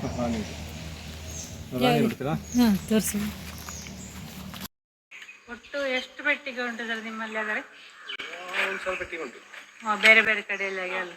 ಹಾಂ ತೋರಿಸಿ. ಒಟ್ಟು ಎಷ್ಟು ಪೆಟ್ಟಿಗೆ ಉಂಟು ಸರ್ ನಿಮ್ಮಲ್ಲಿ? ಆದರೆ ಒಂದು ಸ್ವಲ್ಪ ಪೆಟ್ಟಿಗೆ ಉಂಟು. ಬೇರೆ ಬೇರೆ ಕಡೆಯಲ್ಲಿ ಅಲ್ಲ?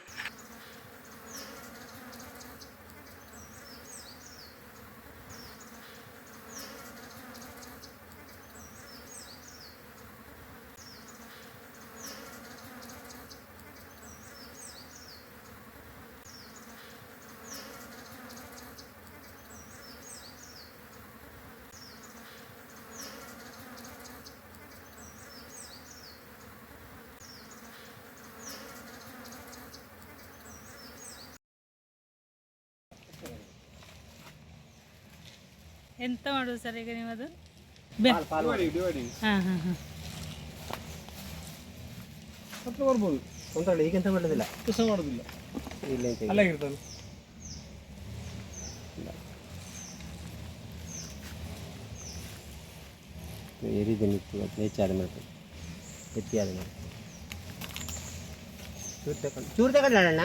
ಎಂತ ಮಾಡುದು ಸರ್ ಈಗ ನೀವದು? ಹಾಂ ಹಾಂ ಹಾಂ ಹತ್ರ ಬರ್ಬೋದು. ಒಂದೊಳ್ಳೆ ಈಗೆಂತ ಮಾಡೋದಿಲ್ಲ, ಕೆಲಸ ಮಾಡೋದಿಲ್ಲ. ಇಲ್ಲ ಅಂತ ಅಲ್ಲ ಇರ್ತದೆ. ಎರಿದು ನಿಂತು ಅದು ಹೆಚ್ಚಾದ ಮೇಲೆ ಹೆಚ್ಚಾದ ಮೇಲೆ ಚೂರು ತಗೊಂಡಣ್ಣ.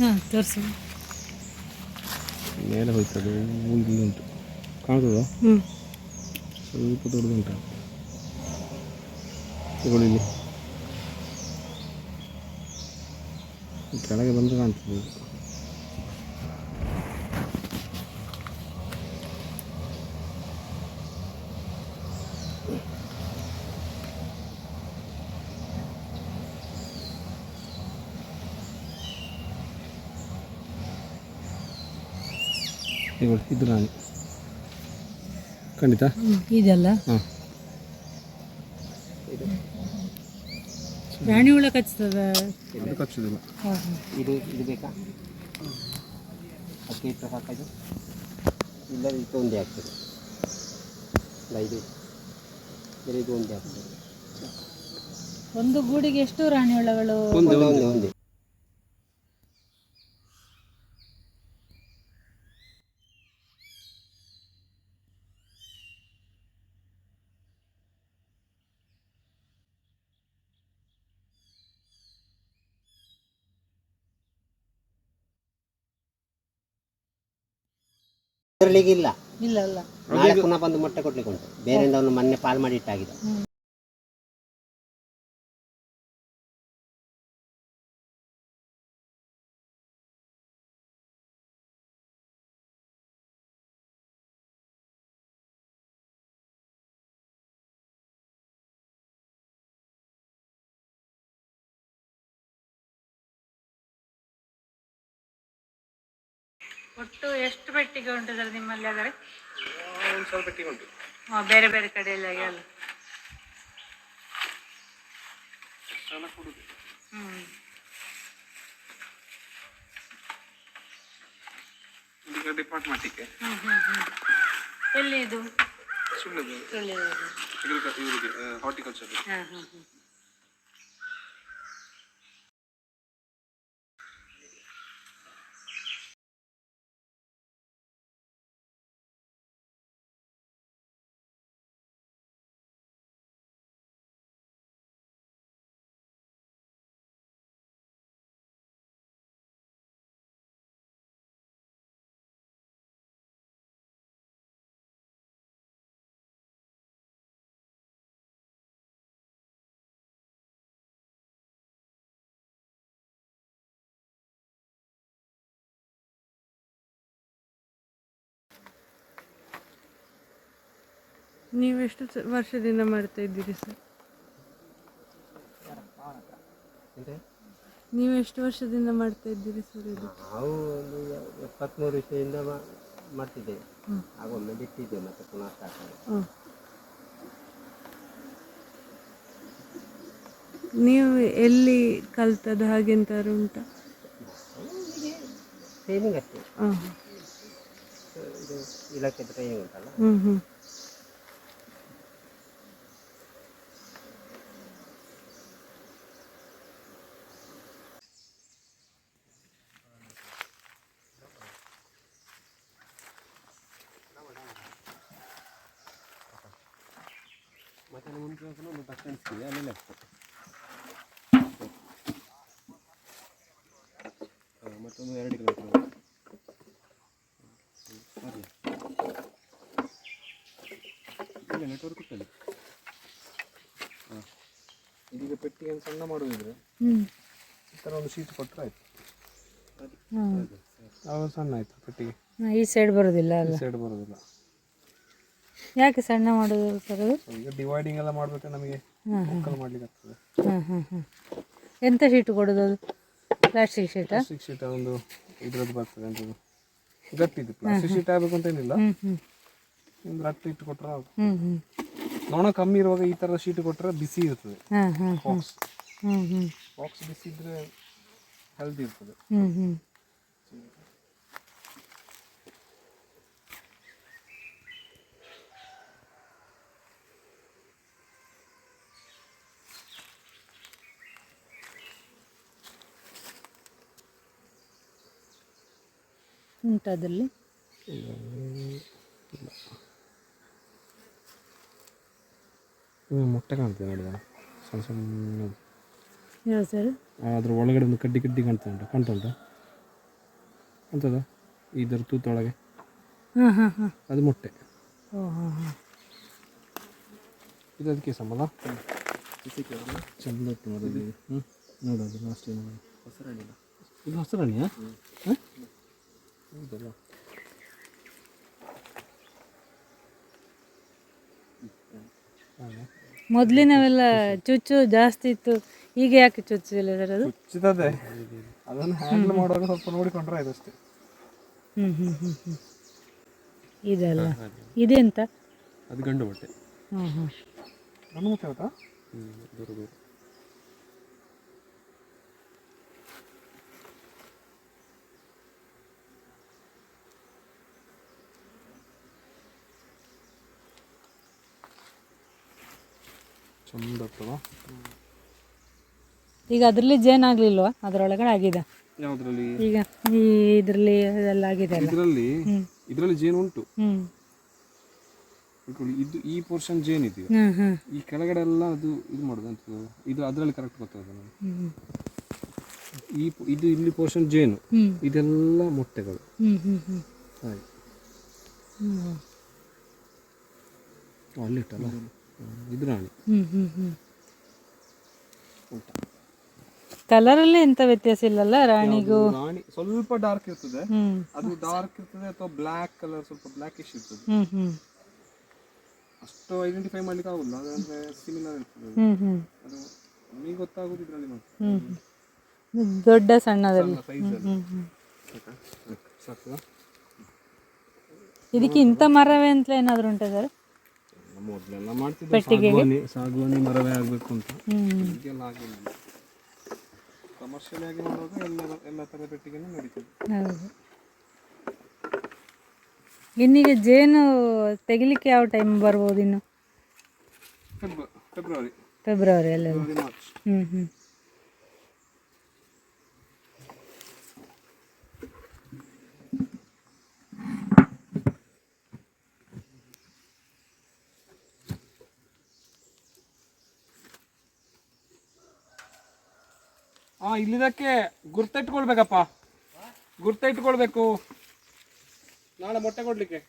ಹಾಂ ತೋರಿಸಿ. ಮೇಲೆ ಹೋಯ್ತದೆ, ಇಲ್ಲಿ ಉಂಟು ಕಾಣ್ತದ? ಹ್ಞೂ ಸ್ವಲ್ಪ ದೊಡ್ಡದುಂಟು ತಗೊಳ್ಳಿ. ಇಲ್ಲಿ ಕೆಳಗೆ ಬಂದು ಕಾಣ್ತದೆ. ಇದು ರಾಣಿ ಖಂಡಿತ ಇದೆಲ್ಲ ಹಾಂ. ರಾಣಿ ಹುಳ ಕಚ್ಚುತ್ತದ? ಇದು ಕಚ್ಚುದಿಲ್ಲ. ಇದು ಇದು ಬೇಕಾ? ಅಕ್ಕಿ ಇಟ್ಟು ಹಾಕೋದು ಇಲ್ಲ, ಇದು ಒಂದೇ ಆಗ್ತದೆ. ಇಲ್ಲ ಇದು ಬೇರೆ ಇದು ಒಂದೇ ಆಗ್ತದೆ. ಒಂದು ಗೂಡಿಗೆ ಎಷ್ಟು ರಾಣಿ ಹುಳಗಳು? ಒಂದೇ ಒಂದೇ ಒಂದೇ. ಇಲ್ಲ ಇಲ್ಲ ಅಲ್ಲ, ನಾಳೆ ಪುನಃ ಬಂದು ಮೊಟ್ಟೆ ಕೊಡ್ಲಿಕ್ಕೆ ಉಂಟು. ಬೇರೆಯಿಂದ ಅವನು ಮೊನ್ನೆ ಪಾಲ್ ಮಾಡಿ ಇಟ್ಟಾಗಿದೆ. ಒಟ್ಟು ಎಷ್ಟು ಪೆಟ್ಟಿಗೆ ಉಂಟು ಸರ್ ನಿಮ್ಮಲ್ಲಿ? ಆದರೆ ಒಂದು ಸ್ವಲ್ಪ ಪೆಟ್ಟಿಗೆ ಉಂಟು. ಬೇರೆ ಬೇರೆ ಕಡೆಯಲ್ಲಿ ಅಲ್ಲ? ಹ್ಞೂ ಡಿಪಾರ್ಟ್ಮೆಂಟಿಗೆ. ಎಲ್ಲಿ ಇದು? ಸುಳ್ಳು ಹಾರ್ಟಿಕಲ್ಚರ್. ಹಾಂ ಹಾಂ ಹಾಂ. ನೀವೆಷ್ಟು ವರ್ಷದಿಂದ ಮಾಡ್ತಾ ಇದ್ದೀರಿ ಸರ್? ನೀವು ಎಷ್ಟು ವರ್ಷದಿಂದ ಮಾಡ್ತಾ ಇದ್ದೀರಿ ಸರ್ ಇದು? ನಾವು ಒಂದು 73 ವರ್ಷದಿಂದ ಮಾಡ್ತಿದ್ದೇವೆ. ಆಗೊಮ್ಮೆ ಬಿಟ್ಟಿದ್ದೇವೆ, ಮತ್ತೆ ಪುನಃ ಸ್ಟಾರ್ಟ್ ಮಾಡಿ. ನೀವು ಎಲ್ಲಿ ಕಲ್ತದ್ದು ಹಾಗೆಂತಾರು ಉಂಟಾ? ಟ್ರೈನಿಂಗ್ ಅಷ್ಟೇ. ಇದು ಇಲಾಖೆ ಟ್ರೈನಿಂಗ್ ಉಂಟಲ್ಲ. ಒಂದು ತಕ್ಷಣಿಸ್ತೀವಿ ಆಮೇಲೆ ಆಗ್ತದೆ. ಮತ್ತೊಂದು 2 ಕಿಲೋಮೀಟರ್ ಇಲ್ಲ ನೆಟ್ವರ್ಕ್ ಇಟ್ಟಲ್ಲಿ. ಹಾಂ ಇದೀಗ ಪೆಟ್ಟಿಗೆ ಸಣ್ಣ ಮಾಡೋದಿದ್ರೆ ಈ ಥರ ಒಂದು ಶೀಟ್ ಕೊಟ್ಟರೆ ಆಯ್ತು. ಅವಾಗ ಸಣ್ಣ ಆಯಿತು ಪೆಟ್ಟಿಗೆ. ಈ ಸೈಡ್ ಬರೋದಿಲ್ಲ ಅಲ್ಲ, ಸೈಡ್ ಬರೋದಿಲ್ಲ. ಯಾಕೆ ಸಣ್ಣ ಮಾಡೋದು ಸರ್ ಅದು? ಈಗ ಡಿವೈಡಿಂಗ್ ಎಲ್ಲ ಮಾಡಬೇಕು ನಮಗೆ, ಮಕ್ಕಳು ಮಾಡ್ಲಿಕ್ಕೆ ಆಗ್ತದೆ. ಎಂಥ ಶೀಟ್ ಕೊಡೋದು ಅದು? ಪ್ಲಾಸ್ಟಿಕ್ ಶೀಟಾ? ಪ್ಲಾಸ್ಟಿಕ್ ಶೀಟ್ ಒಂದು ಇದ್ರದ್ದು ಬರ್ತದೆ ಅಂತದ್ದು ಗಟ್ಟಿದ್ದು. ಪ್ಲಾಸ್ಟಿಕ್ ಶೀಟ್ ಆಗಬೇಕು ಅಂತ ಏನಿಲ್ಲ, ಒಂದು ರಟ್ಟು ಇಟ್ಟು ಕೊಟ್ಟರೆ ನೋಣ ಕಮ್ಮಿ ಇರುವಾಗ ಈ ಥರ ಶೀಟ್ ಕೊಟ್ಟರೆ ಬಿಸಿ ಇರ್ತದೆ. ಬಾಕ್ಸ್ ಬಾಕ್ಸ್ ಬಿಸಿ ಇದ್ರೆ ಹೆಲ್ದಿ ಇರ್ತದೆ. ಉಂಟದಲ್ಲಿ ಮೊಟ್ಟೆ ಕಾಣ್ತದೆ ನೋಡಿದ ಸಣ್ಣ ಸಣ್ಣ. ಯಾವ ಸರ್? ಅದ್ರ ಒಳಗಡೆ ಒಂದು ಕಡ್ಡಿ ಕಡ್ಡಿ ಕಾಣ್ತಾ ಉಂಟು ಅಂತದ ಇದರ ತೂತೊಳಗೆ. ಅದು ಮೊಟ್ಟೆ. ಇದು ಅದಕ್ಕೆ ಸಂಬಳ ಚಂದ ಉಂಟು ನೋಡೋದು. ನೋಡೋದು ಲಾಸ್ಟ್ ಹೊಸರಾಣಿಲ್ಲ, ಇದು ಹೊಸರಾಣಿಯಾ? ಹೌದಲ್ಲ. ಮೊದಲಿನವೆಲ್ಲ ಚುಚ್ಚು ಜಾಸ್ತಿ ಇತ್ತು, ಈಗ ಯಾಕೆ ಚುಚ್ಚಿಲ್ಲ ಸರ್ ಅದು? ಚುಚ್ಚುತ್ತದೆ, ಅದನ್ನು ಹ್ಯಾಂಡಲ್ ಮಾಡುವಾಗ ಸ್ವಲ್ಪ ನೋಡಿಕೊಂಡ್ರೆ ಆಯ್ತು ಅಷ್ಟೇ. ಇದಲ್ಲ, ಇದೆಂತ? ಅದು ಗಂಡು ಮೊಟ್ಟೆ. ಗಂಡು ಮೊಟ್ಟೆ ಆಯ್ತಾ? ದೂರ ದೂರ ಚಂದ ಆಗ್ತದ. ಈಗ ಅದರಲ್ಲಿ ಜೇನ್ ಆಗ್ಲಿಲ್ವಾ? ಅದರೊಳಗಡೆ ಆಗಿದೆ. ಯಾವುದ್ರಲ್ಲಿ? ಈಗ ಈ ಇದರಲ್ಲಿ ಅದೆಲ್ಲ ಆಗಿದೆ ಅಲ್ಲ? ಇದರಲ್ಲಿ ಜೇನು ಉಂಟು. ಇದು ಈ ಪೋರ್ಷನ್ ಜೇನ್ ಇದೆಯಾ, ಈ ಕೆಳಗಡೆ ಎಲ್ಲ ಅದು ಇದು ಮಾಡೋದು ಅಂತ ಇದು ಅದರಲ್ಲಿ ಕರೆಕ್ಟ್ ಗೊತ್ತಾಗ. ಇದು ಇಲ್ಲಿ ಪೋರ್ಷನ್ ಜೇನು, ಇದೆಲ್ಲ ಮೊಟ್ಟೆಗಳು. ಹಾಗೆ ಅಲ್ಲಿಟ್ಟಲ್ಲ, ಇದು ರಾಣಿ. ಕಲರಲ್ಲಿ ಎಂತ ವ್ಯತ್ಯಾಸ ಇಲ್ಲಲ್ಲ ರಾಣಿಗೂ? ರಾಣಿ ಸ್ವಲ್ಪ ಡಾರ್ಕ್ ಇರ್ತದೆ, ಅದು ಡಾರ್ಕ್ ಇರ್ತದೆ, ಅಥವಾ ಬ್ಲ್ಯಾಕ್ ಕಲರ್ ಸ್ವಲ್ಪ ಬ್ಲ್ಯಾಕಿಶ್ ಇರ್ತದೆ. ಅಷ್ಟು ಐಡೆಂಟಿಫೈ ಮಾಡ್ಲಿಕ್ಕೆ ಆಗುಲ್ಲ, ಅದಂದ್ರೆ ಸಿಮಿಲರ್ ಇರ್ತದೆ. ಅದು ನಮಗೆ ಗೊತ್ತಾಗೋದು ಇದರಲ್ಲಿ ಮಾತ್ರ. ದೊಡ್ಡ ಸಣ್ಣದಲ್ಲಿ ಇದಕ್ಕೆ ಇಂಥ ಮರವೇ ಅಂತ ಏನಾದ್ರು ಉಂಟಾ ಸರ್? ಮೊದಲೆಲ್ಲ ಮಾಡ್ತಿದ್ದೆ ಸಾಗುವಾನಿ ಮರವೇ ಆಗಬೇಕು ಅಂತ. ಈಗೆಲ್ಲ ಆಗಿಲ್ಲ, ಕಮರ್ಷಿಯಲ್ ಆಗಿ ಮಾಡುವಾಗ ಎಲ್ಲ ಥರದ ಪೆಟ್ಟಿಗೆನೂ ನಡೀತದೆ. ಹೌದು. ಇನ್ನೀಗ ಜೇನು ತೆಗಿಲಿಕ್ಕೆ ಯಾವ ಟೈಮ್ ಬರ್ಬೋದು ಇನ್ನು? ಫೆಬ್ರವರಿ ಅಲ್ಲ? ಮಾರ್ಚ್. ಇಲ್ಲಿದಕ್ಕೆ ಗುರ್ತ ಇಟ್ಕೊಳ್ಬೇಕಪ್ಪ, ಗುರ್ತ ಇಟ್ಕೊಳ್ಬೇಕು ನಾಳೆ ಮೊಟ್ಟೆ ಕೊಡ್ಲಿಕ್ಕೆ.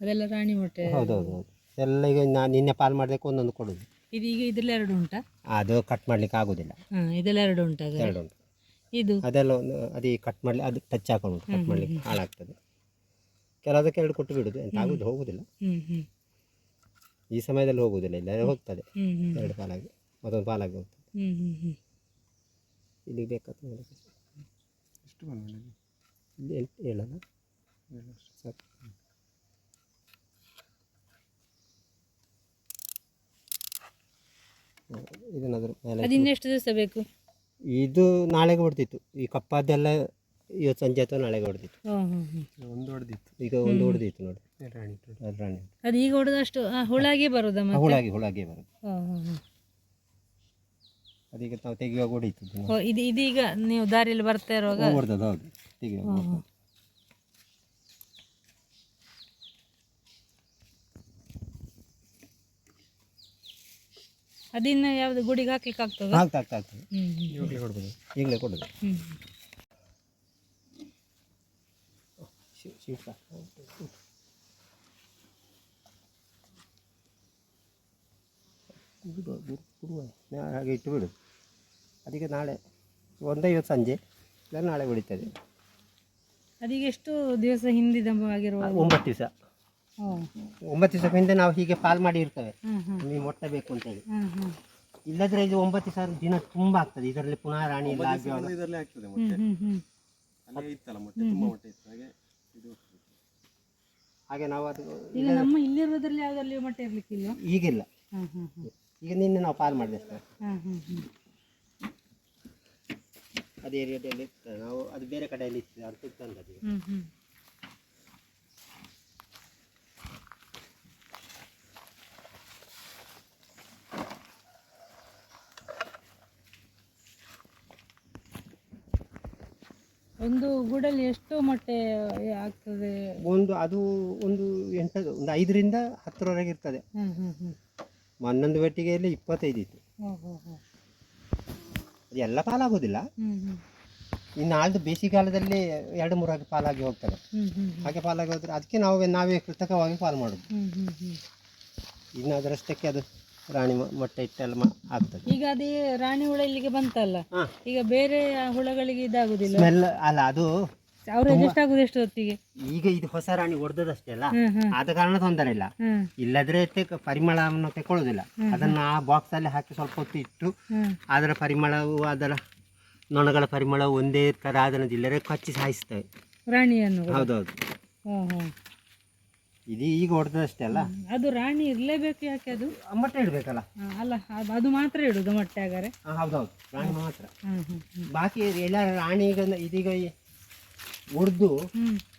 ಅದೆಲ್ಲ ರಾಣಿ ಮೊಟ್ಟೆ. ಹೌದೌದು, ಎಲ್ಲ ಈಗ ನಾನು ನಿನ್ನೆ ಪಾಲ್ ಮಾಡಬೇಕು ಒಂದೊಂದು ಕೊಡೋದು. ಇದೀಗ ಇದ್ರಲ್ಲಿ 2 ಉಂಟಾ? ಅದು ಕಟ್ ಮಾಡ್ಲಿಕ್ಕೆ ಆಗೋದಿಲ್ಲ. ಇದೆಲ್ಲ 2 ಉಂಟಾ? 2 ಉಂಟು. ಇದು ಅದೆಲ್ಲ ಒಂದು ಅದೇ ಕಟ್ ಮಾಡಲಿ, ಅದು ಟಚ್ ಹಾಕೊಂಡು ಕಟ್ ಮಾಡ್ಲಿಕ್ಕೆ ಹಾಳಾಗ್ತದೆ. ಕೆಲವದಕ್ಕೆ 2 ಕೊಟ್ಟು ಬಿಡುದು, ಎಂತ ಆಗೋದು, ಹೋಗುದಿಲ್ಲ. ಈ ಸಮಯದಲ್ಲಿ ಹೋಗುದಿಲ್ಲ, ಇಲ್ಲ ಹೋಗ್ತದೆ. 2 ಪಾಲಾಗಿ ಮತ್ತೊಂದು ಪಾಲಾಗಿ ಹೋಗ್ತದೆ. ಇಲ್ಲಿಗೆ ಬೇಕಾಗ್ತದೆ ನೋಡಿ. ಎಷ್ಟು ಬಂದಿದೆ ಇಲ್ಲಿ 7 ಅಲ್ಲ ಸರ್. ಇದನ್ನಾದ್ರೂ ಮೇಲೆ ಅದು ಇನ್ನೆಷ್ಟು ದಿವಸ ಬೇಕು? ಇದು ನಾಳೆಗೆ ಹೊಡೆದಿತ್ತು. ಈ ಕಪ್ಪಾದೆಲ್ಲ ಇವತ್ತು ಸಂಜೆ ಅಥವಾ ನಾಳೆಗೆ ಹೊಡೆದಿತ್ತು. ಒಂದು ಹೊಡೆದಿತ್ತು, ಈಗ ಒಂದು ಹೊಡೆದಿತ್ತು ನೋಡಿ, ರಾಣಿ. ಅದು ರಾಣಿ. ಅದು ಈಗ ಹೊಡೆದಷ್ಟು ಹುಳಾಗಿ ಬರೋದಾ? ಹುಳಾಗಿ ಬರೋದು. ಅದೀಗ ನಾವು ತೆಗೆಯುವಾಗ ಹೊಡೀತು. ಇದೀಗ ನೀವು ದಾರಿಯಲ್ಲಿ ಬರ್ತಾ ಇರುವಾಗ ಹೊಡೆದದ್ದು. ಹೌದು, ತೆಗೆಯುವಾಗ. ಅದಿನ್ನ ಯಾವ್ದು ಗುಡಿಗೆ ಹಾಕ್ಲಿಕ್ಕೆ ಆಗ್ತದೆ? ಆಗ್ತದೆ. ಈಗಲೇ ಕೊಡ್ಬೋದು, ಈಗಲೇ ಕೊಡೋದು. ಹಾಗೆ ಇಟ್ಟು ಬಿಡು. ಅದಕ್ಕೆ ನಾಳೆ 1:50 ಸಂಜೆ ಇಲ್ಲ ನಾಳೆ ಹೊಡಿತದೆ. ಅದೀಗ ಎಷ್ಟು ದಿವಸ ಹಿಂದಿದ ಆಗಿರುವ? 9 ದಿವಸ. 9 ದಿವಸಕ್ಕೆ ಹಿಂದೆ ನಾವು ಹೀಗೆ ಪಾಲ್ ಮಾಡಿ ಇರ್ತೇವೆ, ನೀವು ಮೊಟ್ಟೆ ಬೇಕು ಅಂತೇಳಿ. ಇಲ್ಲದ್ರೆ ಇದು 9 ದಿವಸ ದಿನ ತುಂಬ ಆಗ್ತದೆ. ಇದರಲ್ಲಿ ಪುನಃ ರಾಣಿ ಇಲ್ಲ ಇದರಲ್ಲೇ ಆಗ್ತದೆ ಮೊಟ್ಟೆ. ಅಲ್ಲೇ ಇತ್ತಲ್ಲ ಮೊಟ್ಟೆ, ತುಂಬ ಮೊಟ್ಟೆ ಇತ್ತು. ಹಾಗೆ ನಾವು ಅದು ಈಗ ನಮ್ಮ ಇಲ್ಲಿರೋದ್ರಲ್ಲಿ ಯಾವ್ದ್ರಲ್ಲಿ ಮೊಟ್ಟೆ ಇರ್ಲಿಕ್ಕಿಲ್ಲ? ಈಗಿಲ್ಲ. ಈಗ ನಿನ್ನೆ ನಾವು ಪಾಲ್ ಮಾಡಿದೆ ಸರ್. ಅದು ಏರಿಯಾದಲ್ಲಿ ಇರ್ತದೆ, ನಾವು ಅದು ಬೇರೆ ಕಡೆಯಲ್ಲಿ ಇರ್ತದೆ, ಅದು ತಂದದ್ದು. ಒಂದು ಗೂಡಲ್ಲಿ ಎಷ್ಟು ಮೊಟ್ಟೆ ಆಗ್ತದೆ? ಒಂದು 5ರಿಂದ 10ರವರೆಗೆ ಇರ್ತದೆ. ಒಂದೊಂದು ಬೆಟ್ಟಿಗೆಯಲ್ಲಿ 25 ಇತ್ತು. ಅದು ಎಲ್ಲ ಪಾಲಾಗೋದಿಲ್ಲ. ಇನ್ನು ಆಳ್ದು ಬೇಸಿಗೆಗಾಲದಲ್ಲಿ 2-3 ಪಾಲಾಗಿ ಹೋಗ್ತದೆ. ಹಾಗೆ ಪಾಲಾಗಿ ಹೋದ್ರೆ ಅದಕ್ಕೆ ನಾವೇ ಕೃತಕವಾಗಿ ಪಾಲು ಮಾಡೋದು. ಇನ್ನು ಅದರಷ್ಟಕ್ಕೆ ಅದು ರಾಣಿ ಮೊಟ್ಟೆ ಇಟ್ಟೆಲ್ಲ ಆಗ್ತದೆ. ಈಗ ಅದೇ ರಾಣಿ ಹುಳ ಇಲ್ಲಿಗೆ ಬಂತಲ್ಲ, ಈಗ ಬೇರೆ ಹುಳಗಳಿಗೆ ಇದಾಗುದಿಲ್ಲ? ಸ್ಮೆಲ್ ಅಲ್ಲ, ಅದು ಅವ್ರು ಅಡ್ಜಸ್ಟ್ ಆಗುದು ಎಷ್ಟು ಹೊತ್ತಿಗೆ? ಈಗ ಇದು ಹೊಸ ರಾಣಿ ಹೊಡೆದಷ್ಟೇ ಅಲ್ಲ, ಆದ ಕಾರಣ ತೊಂದರೆ ಇಲ್ಲ. ಇಲ್ಲದ್ರೆ ಪರಿಮಳವನ್ನು ತಗೊಳ್ಳೋದಿಲ್ಲ. ಅದನ್ನ ಆ ಬಾಕ್ಸ್ ಅಲ್ಲಿ ಹಾಕಿ ಸ್ವಲ್ಪ ಹೊತ್ತು ಇಟ್ಟು ಅದರ ಪರಿಮಳವು, ಅದರ ನೊಣಗಳ ಪರಿಮಳ ಒಂದೇ ತರ ಅದನ್ನದಿಲ್ಲರೆ ಕಚ್ಚಿ ಸಾಯಿಸ್ತವೆ ರಾಣಿಯನ್ನು. ಹೌದೌದು. ಇದು ಈಗ ಹೊಡೆದಷ್ಟೇ ಅಲ್ಲ. ಅದು ರಾಣಿ ಇರ್ಲೇಬೇಕು, ಯಾಕೆ? ಅದು ಮೊಟ್ಟೆ ಇಡ್ಬೇಕಲ್ಲ. ಅಲ್ಲ, ಅದು ಮಾತ್ರ ಇಡುದು ಮೊಟ್ಟೆ ಹಾಗಾರೆ? ಹೌದೌದು, ರಾಣಿ ಮಾತ್ರ. ಬಾಕಿ ಎಲ್ಲ ರಾಣಿ ಇದೀಗ ಹೊಡೆದು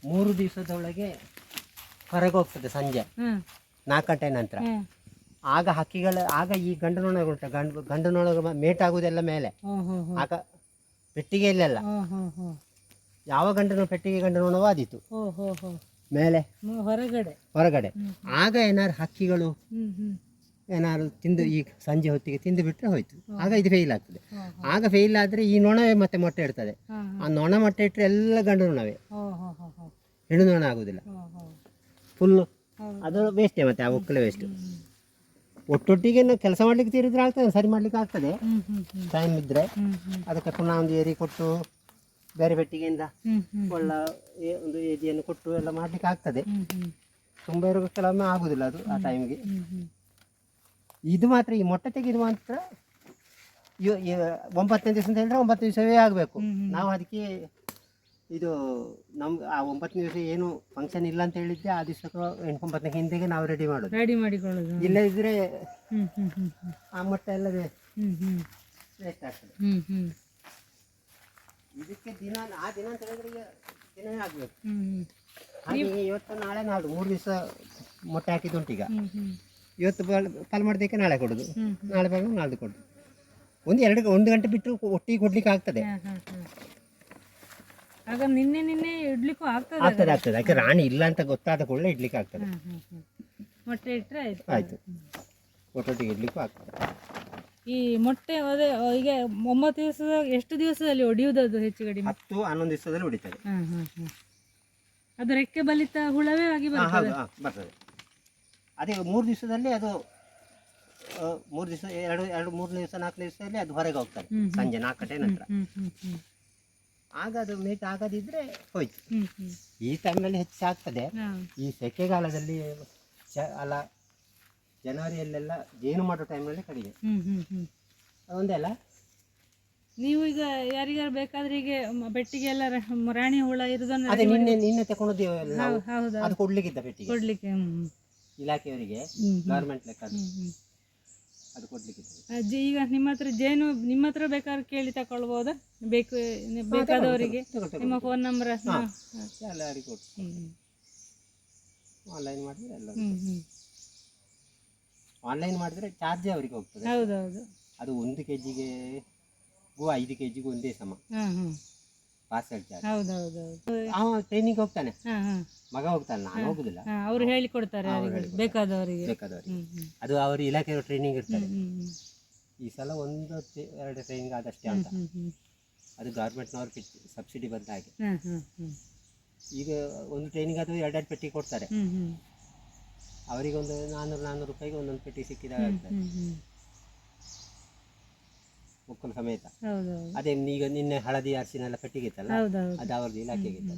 3 ದಿವಸದೊಳಗೆ ಹೊರಗೆ ಹೋಗ್ತದೆ ಸಂಜೆ 4 ಗಂಟೆ ನಂತರ. ಆಗ ಆಗ ಈ ಗಂಡು ನೊಣ ಗಂಡು ನೊಣ ಮೇಟ್ ಆಗುದೆಲ್ಲ ಮೇಲೆ. ಆಗ ಪೆಟ್ಟಿಗೆಯಲ್ಲೆಲ್ಲ ಯಾವ ಪೆಟ್ಟಿಗೆ ಗಂಡು ನೊಣವೂ ಆದೀತು ಮೇಲೆ ಹೊರಗಡೆ. ಆಗ ಏನಾರು ಹಕ್ಕಿಗಳು ಏನಾದ್ರು ತಿಂದು ಈ ಸಂಜೆ ಹೊತ್ತಿಗೆ ತಿಂದು ಬಿಟ್ಟರೆ ಹೋಯ್ತು. ಆಗ ಇದು ಫೇಲ್ ಆಗ್ತದೆ. ಆಗ ಫೇಲ್ ಆದರೆ ಈ ನೊಣವೇ ಮತ್ತೆ ಮೊಟ್ಟೆ ಇಡ್ತದೆ. ಆ ನೊಣ ಮೊಟ್ಟೆ ಇಟ್ಟರೆ ಎಲ್ಲ ಗಂಡು ನೊಣವೇ, ಹೆಣ್ಣು ನೊಣ ಆಗೋದಿಲ್ಲ. ಫುಲ್ಲು ಅದು ವೇಸ್ಟೇ, ಮತ್ತೆ ಆ ಒಕ್ಕಲೆ ವೇಸ್ಟ್. ಒಟ್ಟೊಟ್ಟಿಗೆ ನಾವು ಕೆಲಸ ಮಾಡ್ಲಿಕ್ಕೆ ತೀರಿದ್ರೆ ಆಗ್ತದೆ, ಸರಿ ಮಾಡ್ಲಿಕ್ಕೆ ಆಗ್ತದೆ. ಟೈಮ್ ಇದ್ರೆ ಅದಕ್ಕೆ ಪುನಃ ಒಂದು ಏರಿ ಕೊಟ್ಟು ಬೇರೆ ಪೆಟ್ಟಿಗೆಯಿಂದ ಒಂದು ಏರಿಯನ್ನು ಕೊಟ್ಟು ಎಲ್ಲ ಮಾಡ್ಲಿಕ್ಕೆ ಆಗ್ತದೆ. ತುಂಬ ಇರೋ ಕೆಲವೊಮ್ಮೆ ಆಗುದಿಲ್ಲ ಅದು ಆ ಟೈಮ್ಗೆ. ಇದು ಮಾತ್ರ ಈ ಮೊಟ್ಟೆ ತೆಗೆದು ಮಾತ್ರ 9ನೇ ದಿವಸ ಅಂತ ಹೇಳಿದ್ರೆ 9 ದಿವಸವೇ ಆಗಬೇಕು. ನಾವು ಅದಕ್ಕೆ ಇದು ನಮ್ಗೆ ಆ 9ನೇ ದಿವಸ ಏನು ಫಂಕ್ಷನ್ ಇಲ್ಲ ಅಂತ ಹೇಳಿದ್ದೆ, ಆ ದಿವಸಕ್ಕೆ 8-9ನೇ ಹಿಂದೆಗೆ ನಾವು ರೆಡಿ ಮಾಡಿಕೊಳ್ಳೋದು. ಇಲ್ಲದಿದ್ರೆ ಆ ಮೊಟ್ಟೆ ಎಲ್ಲ ವೇಸ್ಟ್ ಆಗ್ತದೆ. ಇದಕ್ಕೆ ಆ ದಿನ ಅಂತ ಹೇಳಿದ್ರೆ ದಿನವೇ ಆಗಬೇಕು. ಹಾಗೆ ಇವತ್ತು ನಾಳೆ ನಾಡು 3 ದಿವಸ ಮೊಟ್ಟೆ ಹಾಕಿದ್ದುಂಟು. ಈಗ ಇವತ್ತು ಪಾಲು ಮಾಡೋದಕ್ಕೆ ನಾಳೆ ಕೊಡೋದು, ನಾಳೆ ಪಾಲು ನಾಳೆ ಕೊಡೋದು. 1 ಗಂಟೆ ಬಿಟ್ಟು ಒಟ್ಟಿಗೆ ಕೊಡ್ಲಿಕ್ಕೆ ಆಗ್ತದೆ. ಆಗ ನಿನ್ನೆ ಇಡ್ಲಿಕ್ಕೂ ಆಗ್ತದೆ. ಯಾಕೆ ರಾಣಿ ಇಲ್ಲ ಅಂತ ಗೊತ್ತಾದ ಕೂಡಲೇ ಇಡ್ಲಿಕ್ಕೆ ಆಗ್ತದೆ. ಮೊಟ್ಟೆ ಇಟ್ಟರೆ ಆಯ್ತು, ಒಟ್ಟೊಟ್ಟಿಗೆ ಇಡ್ಲಿಕ್ಕೂ ಆಗ್ತದೆ. ಈ ಮೊಟ್ಟೆ ಈಗ 9 ದಿವಸದ ಎಷ್ಟು ದಿವಸದಲ್ಲಿ ಹೊಡೆಯುವುದು? ಹೆಚ್ಚು ಕಡಿಮೆ 10-11 ದಿವಸದಲ್ಲಿ ಹೊಡಿತದೆ. ಅದು ರೆಕ್ಕೆ ಬಲಿತ ಹುಳವೇ ಆಗಿ ಬರ್ತದೆ. ಅದೇ 3 ದಿವಸದಲ್ಲಿ ಅದು 3 ದಿವಸ 2-3 ದಿವಸ 4 ದಿವಸದಲ್ಲಿ ಅದು ಹೊರಗೆ ಹೋಗ್ತಾರೆ ಸಂಜೆ 4 ಗಂಟೆ ನಂತರ. ಆಗ ಅದು ಮೇಟ್ ಆಗದಿದ್ರೆ ಹೋಯ್ತು. ಈ ಟೈಮ್ನಲ್ಲಿ ಹೆಚ್ಚು ಆಗ್ತದೆ. ಈ ಸೆಕೆಗಾಲದಲ್ಲಿ ಅಲ್ಲ ಜನವರಿಯಲ್ಲೆಲ್ಲ ಜೇನು ಮಾಡೋ ಟೈಮ್ನಲ್ಲಿ ಕಡಿಮೆ. ಅದೊಂದೇ ಅಲ್ಲ. ನೀವು ಈಗ ಯಾರಿಗಾರು ಬೇಕಾದ್ರೆ ಈಗ ಪೆಟ್ಟಿಗೆ ಎಲ್ಲ ರಾಣಿ ಹುಳ ಇರುದನ್ನ ಅದೇ ನಿನ್ನೆ ತಗೊಂಡಿದ್ದೇವೆ ನಾವು. ಹೌದಾ ಅದು ಕೊಡ್ಲಿಕ್ಕಿದ್ದ ಪೆಟ್ಟಿಗೆ ಕೊಡ್ಲಿಕ್ಕೆ ಇಲಾಖೆಯವರಿಗೆ ಗವರ್ಮೆಂಟ್ ಲೆಕ್ಕ ಅದು ಕೊಡ್ಲಿಕ್ಕಿದೆ. ಈಗ ನಿಮ್ಮ ಹತ್ರ ಜೇನು ನಿಮ್ಮ ಹತ್ರ ಬೇಕಾದ್ರೆ ಕೇಳಿ ತಗೊಳ್ಬೋದಾ? ಬೇಕಾದವರಿಗೆ ನಿಮ್ಮ ಫೋನ್ ನಂಬರ್ ಎಲ್ಲರಿಗೆ ಕೊಟ್ಟು ಆನ್ಲೈನ್ ಮಾಡಿದ್ರೆ ಎಲ್ಲ ಆನ್ಲೈನ್ ಮಾಡಿದ್ರೆ ಚಾರ್ಜ್ ಅವರಿಗೆ ಹೋಗ್ತದೆ. ಹೌದೌದು. ಅದು 1 kgಗೆ 5 kgಗೂ ಒಂದೇ ಸಮ ಪಾರ್ಸೆಲ್ ಚಾರ್ಜ್. ಹೌದೌದೌದು. ಅವ ಟ್ರೈನಿಂಗ್ ಹೋಗ್ತಾನೆ, ಮಗ ಹೋಗ್ತಾನೆ, ನಾನು ಹೋಗುದಿಲ್ಲ. ಅವ್ರು ಹೇಳಿಕೊಡ್ತಾರೆ ಬೇಕಾದವರಿಗೆ. ಅದು ಅವ್ರ ಇಲಾಖೆಯವರು ಟ್ರೈನಿಂಗ್ ಇರ್ತಾರೆ. ಈ ಸಲ 1-2 ಟ್ರೈನಿಂಗ್ ಆದಷ್ಟೇ ಅಂತ. ಅದು ಗೌರ್ಮೆಂಟ್ನವ್ರು ಸಬ್ಸಿಡಿ ಬಂದ ಹಾಗೆ. ಈಗ ಒಂದು ಟ್ರೈನಿಂಗ್ ಆದರೂ 2 ಪೆಟ್ಟಿ ಕೊಡ್ತಾರೆ. ಅವರಿಗೆ ಒಂದು 400 ರೂಪಾಯಿಗೆ ಒಂದೊಂದು ಪೆಟ್ಟಿ ಸಿಕ್ಕಿದಾಗ ಆಗ್ತದೆ ಮಕ್ಕಳು ಸಮೇತ. ಅದೇ ಈಗ ನಿನ್ನೆ ಹಳದಿ ಅರಿಶಿನ ಎಲ್ಲ ಪೆಟ್ಟಿಗೆ ಇತ್ತಲ್ಲ, ಅದು ಅವ್ರದ್ದು ಇಲಾಖೆಗೆ ಇತ್ತು.